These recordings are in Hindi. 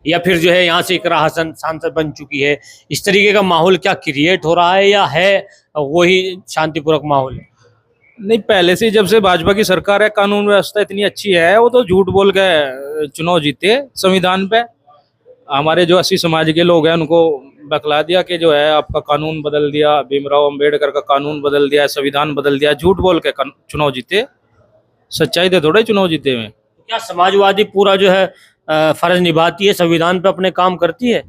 या फिर जो है यहाँ से इकरा हसन सांसद बन चुकी है? इस तरीके का माहौल क्या क्रिएट हो रहा है या है वही शांतिपूर्वक माहौल है? नहीं, पहले से जब से भाजपा की सरकार है, कानून व्यवस्था इतनी अच्छी है। वो तो झूठ बोल के चुनाव जीते संविधान पे। हमारे जो 80 समाज के लोग हैं उनको बकला दिया कि जो है आपका कानून बदल दिया, भीमराव अंबेडकर का कानून बदल दिया, संविधान बदल दिया। झूठ बोल के चुनाव जीते, सच्चाई दे थोड़े चुनाव जीते हुए। क्या समाजवादी पूरा जो है फर्ज निभाती है, संविधान पे अपने काम करती है?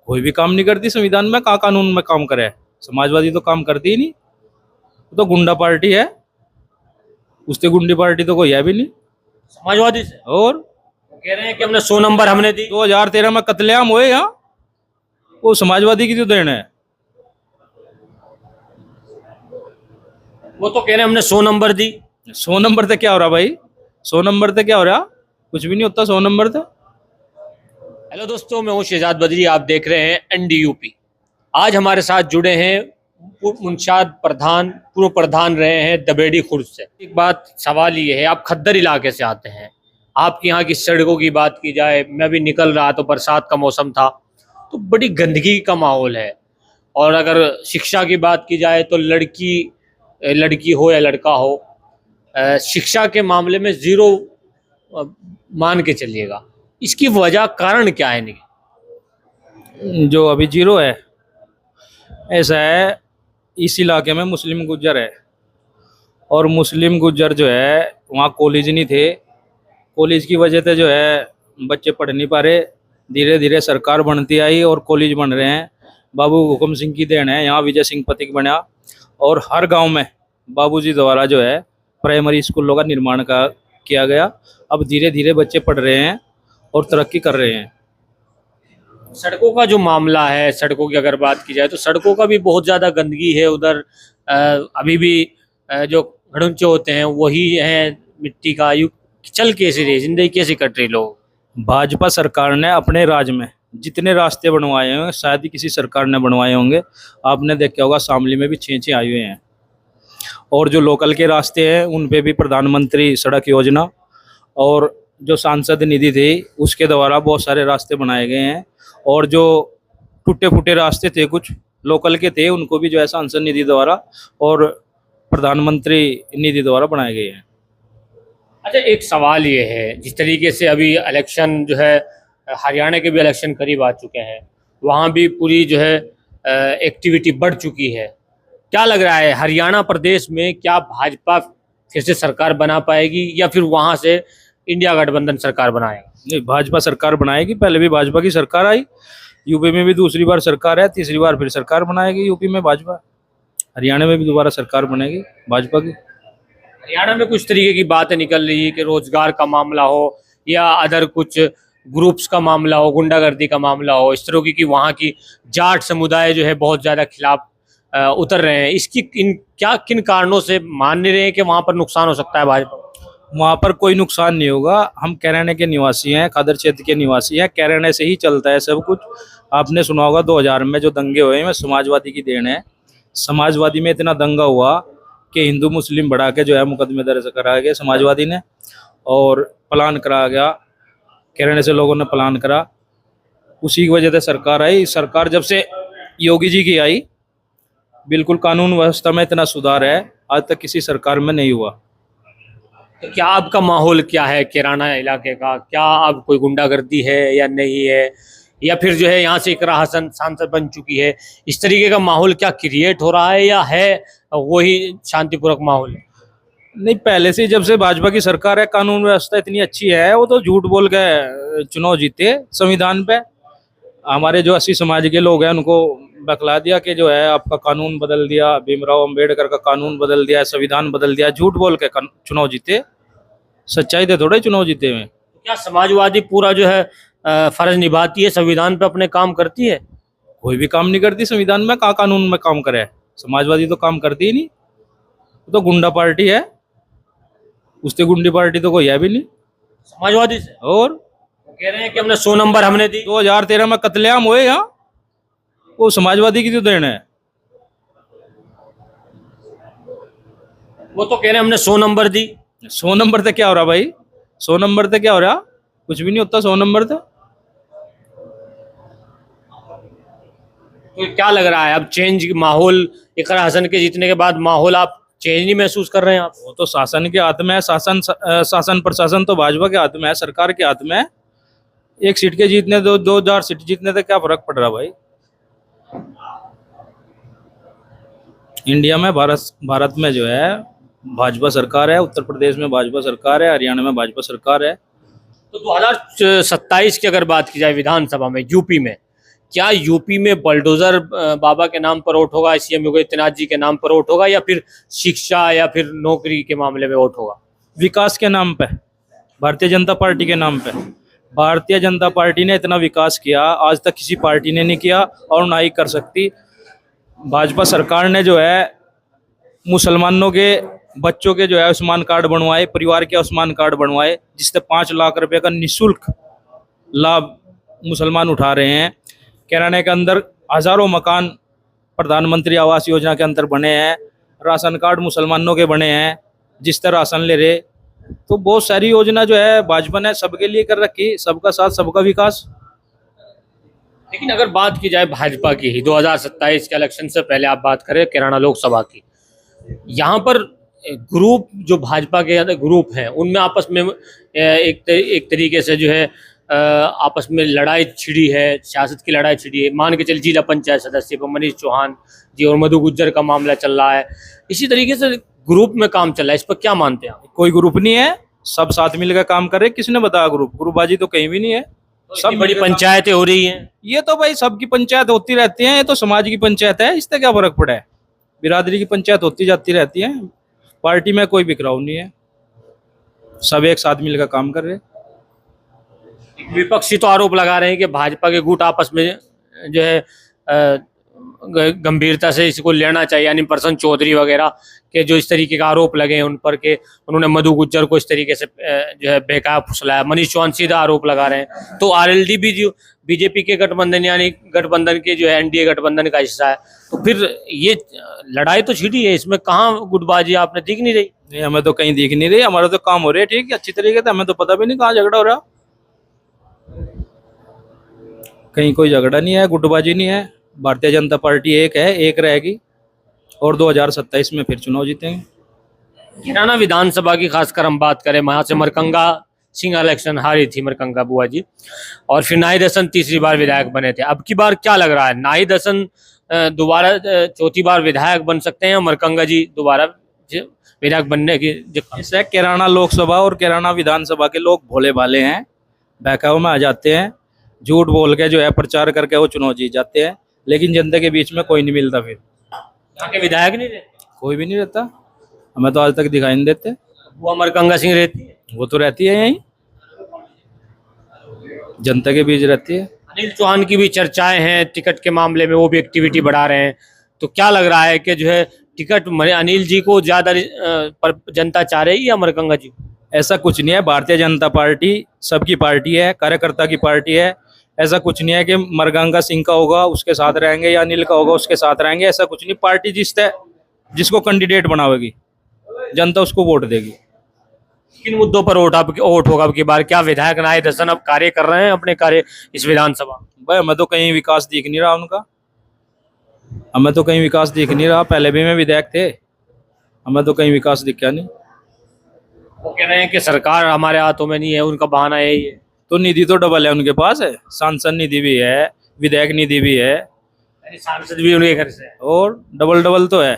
कोई भी काम नहीं करती संविधान में, कहाँ कानून में काम करे। समाजवादी तो काम करती ही नहीं, वो तो गुंडा पार्टी है। उससे गुंडी पार्टी तो कोई है भी नहीं समाजवादी से और वो कह रहे हैं कि हमने 100 नंबर हमने दी। 2013 में कत्लेआम हुए यहाँ, वो समाजवादी की तो देन है। वो तो कह रहे हैं हमने 100 नंबर दी। 100 नंबर से क्या हो रहा भाई? 100 नंबर से क्या हो रहा? कुछ भी नहीं होता 100 नंबर से। हेलो दोस्तों, मैं हूं शहजाद बद्री, आप देख रहे हैं एनडीयूपी। आज हमारे साथ जुड़े हैं मुंशाद प्रधान, पूर्व प्रधान रहे हैं दबेड़ी खुर्द से। एक बात सवाल ये है, आप खद्दर इलाके से आते हैं, आपके यहाँ की सड़कों की बात की जाए, मैं भी निकल रहा तो बरसात का मौसम था, तो बड़ी गंदगी का माहौल है। और अगर शिक्षा की बात की जाए तो लड़की हो या लड़का हो, शिक्षा के मामले में जीरो मान के चलिएगा। इसकी वजह कारण क्या है? नहीं, जो अभी जीरो है, ऐसा है, इस इलाके में मुस्लिम गुज्जर है। और मुस्लिम गुज्जर जो है, वहाँ कॉलेज नहीं थे। कॉलेज की वजह से जो है बच्चे पढ़ नहीं पा रहे। धीरे धीरे सरकार बनती आई और कॉलेज बन रहे हैं। बाबू हुकुम सिंह की देन है, यहाँ विजय सिंह पथिक बना। और हर गांव में बाबूजी द्वारा जो है प्राइमरी स्कूलों का निर्माण किया गया। अब धीरे धीरे बच्चे पढ़ रहे हैं और तरक्की कर रहे हैं। सड़कों का जो मामला है, सड़कों की अगर बात की जाए तो सड़कों का भी बहुत ज़्यादा गंदगी है उधर। अभी भी जो घड़ुंचे होते हैं वही हैं मिट्टी का। यू चल कैसे रही जिंदगी, कैसे कट रही लोग? भाजपा सरकार ने अपने राज्य में जितने रास्ते बनवाए होंगे, शायद ही किसी सरकार ने बनवाए होंगे। आपने देखा होगा शामली में भी 6 आए हुए हैं। और जो लोकल के रास्ते हैं उन पे भी प्रधानमंत्री सड़क योजना और जो सांसद निधि थी उसके द्वारा बहुत सारे रास्ते बनाए गए हैं। और जो टूटे फूटे रास्ते थे कुछ लोकल के थे, उनको भी जो है सांसद निधि द्वारा और प्रधानमंत्री निधि द्वारा बनाए गए हैं। अच्छा, एक सवाल ये है, जिस तरीके से अभी इलेक्शन जो है, हरियाणा के भी इलेक्शन करीब आ चुके हैं, वहाँ भी पूरी जो है एक्टिविटी बढ़ चुकी है। क्या लग रहा है हरियाणा प्रदेश में क्या भाजपा फिर से सरकार बना पाएगी या फिर वहाँ से इंडिया गठबंधन सरकार बनाएगा? नहीं, भाजपा सरकार बनाएगी। पहले भी भाजपा की सरकार आई, यूपी में भी दूसरी बार सरकार है, तीसरी बार फिर सरकार बनाएगी यूपी में भाजपा। हरियाणा में भी दोबारा सरकार बनेगी भाजपा की। हरियाणा में कुछ तरीके की बातें निकल रही है कि रोजगार का मामला हो या अदर कुछ ग्रुप्स का मामला हो, गुंडागर्दी का मामला हो, इस तरह की वहाँ की जाट समुदाय जो है बहुत ज़्यादा खिलाफ उतर रहे हैं। इसकी किन कारणों से मान नहीं रहे हैं कि वहाँ पर नुकसान हो सकता है भाजपा? वहाँ पर कोई नुकसान नहीं होगा। हम कैराने के निवासी हैं, खादर क्षेत्र के निवासी हैं। कैराने से ही चलता है सब कुछ। आपने सुना होगा 2000 में जो दंगे हुए हैं समाजवादी की देन है। समाजवादी में इतना दंगा हुआ कि हिंदू मुस्लिम बढ़ा के जो है मुकदमे दर्ज कराए गए समाजवादी ने, और प्लान कराया गया। कैराने से लोगों ने प्लान करा, उसी की वजह से सरकार आई। सरकार जब से योगी जी की आई, बिल्कुल कानून व्यवस्था में इतना सुधार है, आज तक किसी सरकार में नहीं हुआ। तो क्या आपका माहौल क्या है कैराना इलाके का? क्या अब कोई गुंडागर्दी है या नहीं है, या फिर जो है यहाँ से इकरा हसन सांसद बन चुकी है? इस तरीके का माहौल क्या क्रिएट हो रहा है या है वही शांतिपूर्वक माहौल है? नहीं, पहले से जब से भाजपा की सरकार है, कानून व्यवस्था इतनी अच्छी है। वो तो झूठ बोल के चुनाव जीते संविधान पे। हमारे जो 80 समाज के लोग हैं उनको बकला दिया कि जो है आपका कानून बदल दिया, भीमराव अंबेडकर का कानून बदल दिया, संविधान बदल दिया। झूठ बोल के चुनाव जीते, सच्चाई दे थोड़े चुनाव जीते हुए। क्या समाजवादी पूरा जो है फर्ज निभाती है, संविधान पे अपने काम करती है? कोई भी काम नहीं करती संविधान में, कहाँ कानून में काम करे। समाजवादी तो काम करती ही नहीं, वो तो गुंडा पार्टी है। उससे गुंडी पार्टी तो कोई है भी नहीं समाजवादी से और कह रहे हैं कि हमने 100 नंबर हमने दी। 2013 में कत्लेआम हुए यहाँ, वो समाजवादी की तो देन है। वो तो कह रहे हैं हमने 100 नंबर दी। 100 नंबर से क्या हो रहा भाई? 100 नंबर से क्या हो रहा? कुछ भी नहीं होता 100 नंबर से। तो क्या लग रहा है अब चेंज माहौल, इकरा हसन के जीतने के बाद माहौल आप चेंज नहीं महसूस कर रहे हैं आप? वो तो शासन के हाथ में है, शासन प्रशासन तो भाजपा के हाथ में है, सरकार के हाथ में है। एक सीट के जीतने, 2000 सीट जीतने से क्या फर्क पड़ रहा भाई? इंडिया में, भारत में जो है भाजपा सरकार है, उत्तर प्रदेश में भाजपा सरकार है, हरियाणा में भाजपा सरकार है। तो 2027 की अगर बात की जाए विधानसभा में यूपी में, क्या यूपी में बलडोजर बाबा के नाम पर वोट होगा, सीएम योगी आदित्यनाथ जी के नाम पर वोट होगा, या फिर शिक्षा या फिर नौकरी के मामले में वोट होगा? विकास के नाम पे, भारतीय जनता पार्टी के नाम पे। भारतीय जनता पार्टी ने इतना विकास किया आज तक किसी पार्टी ने नहीं किया और ना ही कर सकती। भाजपा सरकार ने जो है मुसलमानों के बच्चों के जो है आयुष्मान कार्ड बनवाए, परिवार के आयुष्मान कार्ड बनवाए, जिससे 5 लाख रुपए का निःशुल्क लाभ मुसलमान उठा रहे हैं। कैराने के अंदर हजारों मकान प्रधानमंत्री आवास योजना के अंदर बने हैं, राशन कार्ड मुसलमानों के बने हैं, जिस तरह राशन ले रहे। तो बहुत सारी योजना जो है भाजपा ने सबके लिए कर रखी, सबका साथ सबका विकास। लेकिन अगर बात की जाए भाजपा की ही 2027 के इलेक्शन से पहले आप बात करें कैराना लोकसभा की, यहाँ पर ग्रुप जो भाजपा के ग्रुप हैं उनमें आपस में एक तरीके से जो है आपस में लड़ाई छिड़ी है, सियासत की लड़ाई छिड़ी है। मान के चल जिला पंचायत सदस्य पर मनीष चौहान जी और मधु गुज्जर का मामला चल रहा है, इसी तरीके से ग्रुप में काम चल रहा है, इस पर क्या मानते हैं आप? कोई ग्रुप नहीं है, सब साथ मिलकर काम कर रहे। किसने बताया ग्रुपबाजी तो कहीं भी नहीं है। सब बड़ी पंचायतें हो रही हैं। ये तो भाई सबकी पंचायत होती रहती है, ये तो समाज की पंचायत है, इससे क्या फर्क पड़ा है? बिरादरी की पंचायत होती जाती रहती है। पार्टी में कोई बिखराव नहीं है, सब एक साथ मिलकर काम कर रहे हैं। विपक्षी तो आरोप लगा रहे हैं कि भाजपा के गुट आपस में जो है गंभीरता से इसको लेना चाहिए, यानी प्रसन्न चौधरी वगैरह के जो इस तरीके का आरोप लगे हैं उन पर के उन्होंने मधु गुज्जर को इस तरीके से जो है बेकार फुसलाया। मनीष चौहान सीधा आरोप लगा रहे हैं। तो आरएलडी भी जो बीजेपी के गठबंधन यानी गठबंधन के जो है एनडीए गठबंधन का हिस्सा है, तो फिर ये लड़ाई तो छिड़ी है, इसमें कहाँ गुटबाजी आपने दिख नहीं रही? नहीं, हमें तो कहीं दिख नहीं रही, हमारा तो काम हो रहा है ठीक है अच्छी तरीके से, हमें तो पता भी नहीं कहाँ झगड़ा हो रहा। कहीं कोई झगड़ा नहीं है, गुटबाजी नहीं है। भारतीय जनता पार्टी एक है, एक रहेगी और 2027 में फिर चुनाव जीतेंगे। कैराना विधानसभा की खासकर हम बात करें, वहां से मरकंगा सिंह इलेक्शन हारी थी मरकंगा बुआ जी, और फिर नाहिद हसन तीसरी बार विधायक बने थे। अब की बार क्या लग रहा है, नाहिद हसन दोबारा चौथी बार विधायक बन सकते हैं या मरकंगा जी दोबारा विधायक बनने की? जैसे कैराना लोकसभा और कैराना विधानसभा के लोग भोले भाले हैं, बहकावे में आ जाते हैं, झूठ बोल के जो है प्रचार करके वो चुनाव जीत जाते हैं, लेकिन जनता के बीच में कोई नहीं मिलता। फिर यहाँ के विधायक नहीं रहते, कोई भी नहीं रहता, हमें तो आज तक दिखाई नहीं देते। बुआ मरकंगा सिंह रहती है, वो तो रहती है यहीं, जनता के बीच रहती है। अनिल चौहान की भी चर्चाएं हैं टिकट के मामले में, वो भी एक्टिविटी बढ़ा रहे हैं। तो क्या लग रहा है कि जो है टिकट अनिल जी को ज्यादा जनता चाह रही है या मरकंगा जी? ऐसा कुछ नहीं है, भारतीय जनता पार्टी सबकी पार्टी है, कार्यकर्ता की पार्टी है। ऐसा कुछ नहीं है कि मरकंगा सिंह का होगा उसके साथ रहेंगे या अनिल का होगा उसके साथ रहेंगे, ऐसा कुछ नहीं। पार्टी जिसको कैंडिडेट बनावेगी जनता उसको वोट देगी। किन मुद्दों पर वोट होगा अब की बार? क्या विधायक नाहिद हसन अब कार्य कर रहे हैं अपने कार्य इस विधानसभा? भाई हमें तो कहीं विकास दिख नहीं रहा उनका, हमें तो कहीं विकास दिख नहीं रहा। पहले भी में विधायक थे, हमें तो कहीं विकास दिखा नहीं। वो कह रहे हैं कि सरकार हमारे हाथों में नहीं है, उनका बहाना यही है। तो निधि तो डबल है उनके पास है, सांसद निधि भी है, विधायक निधि भी है, सांसद भी उनके घर से है, और डबल डबल तो है।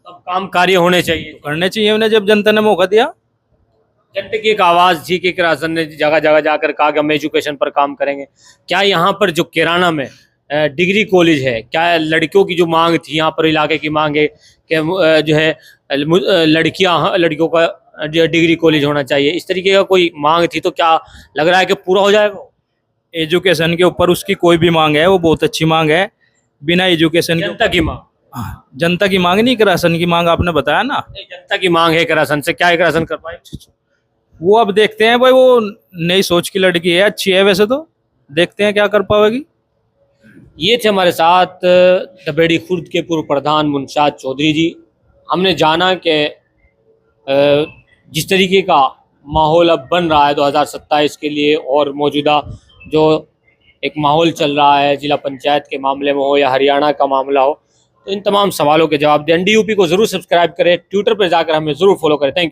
अब काम कार्य होने चाहिए, करने चाहिए उन्हें जब जनता ने मौका दिया। जनता की एक आवाज थी कि किरासन ने जगह जगह जाकर कहा कि हम एजुकेशन पर काम करेंगे। क्या यहाँ पर जो किराना में डिग्री कॉलेज है, क्या लड़कियों की जो मांग थी यहाँ पर इलाके की मांग है कि जो है लड़कियों का जो डिग्री कॉलेज होना चाहिए, इस तरीके का कोई मांग थी, तो क्या लग रहा है कि पूरा हो जाएगा? एजुकेशन के ऊपर उसकी कोई भी मांग है वो बहुत अच्छी मांग है। बिना एजुकेशन जनता की मांग, जनता की मांग नहीं, किरासन की मांग आपने बताया ना। जनता की मांग है किरासन से, क्या किरासन कर पाए? वो अब देखते हैं भाई, वो नई सोच की लड़की है, अच्छी है वैसे, तो देखते हैं क्या कर पाएगी। ये थे हमारे साथ दबेड़ी खुर्द के पूर्व प्रधान मुनशाद चौधरी जी। हमने जाना कि जिस तरीके का माहौल अब बन रहा है 2027 के लिए, और मौजूदा जो एक माहौल चल रहा है, जिला पंचायत के मामले में हो या हरियाणा का मामला हो, तो इन तमाम सवालों के जवाब दें। NDUP को जरूर सब्सक्राइब करें, ट्विटर पर जाकर हमें जरूर फॉलो करें। Thank you.